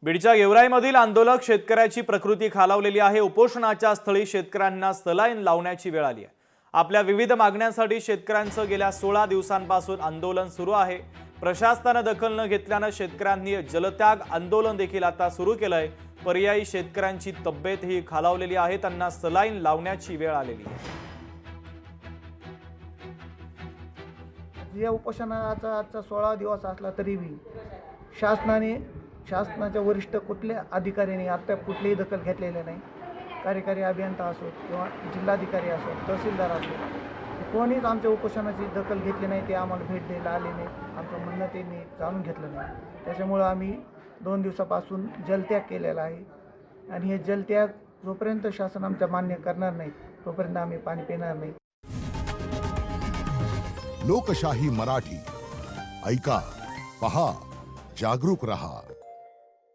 बीडच्या गेवराईमधील आंदोलक शेतकऱ्याची प्रकृती खालावलेली आहे। उपोषणाच्या स्थळी शेतकऱ्यांना सलाईन लावण्याची वेळ आली आहे। आपल्या विविध मागण्यांसाठी शेतकऱ्यांचं गेल्या 16 दिवसांपासून आंदोलन सुरू आहे। प्रशासनाने दखल न घेतल्याने शेतकऱ्यांनी जलत्याग आंदोलन देखील आता सुरू केलंय। पर्यायी शेतकऱ्यांची तब्येत ही खालावलेली आहे, त्यांना सलाईन लावण्याची वेळ आलेली आहे। या उपोषणाचा आजचा 16 दिवस असला तरीही शासनाच्या वरिष्ठ कुठल्या अधिकाऱ्यांनी आता कुठलीही दखल घेतलेली नाही। कार्यकारी अभियंता असो किंवा जिल्हाधिकारी असो, तहसीलदार असो, कोणीच आमच्या उपोषणाची दखल घेतली नाही। ते आम्हाला भेट द्यायला आले नाही, आमचं म्हणणं त्यांनी जाणून घेतलं नाही। त्याच्यामुळं आम्ही 2 दिवसापासून जलत्याग केलेला आहे आणि हे जलत्याग जोपर्यंत शासन आमच्या मान्य करणार नाही तोपर्यंत आम्ही पाणी पिणार नाही। लोकशाही मराठी ऐका, पहा, जागरूक रहा।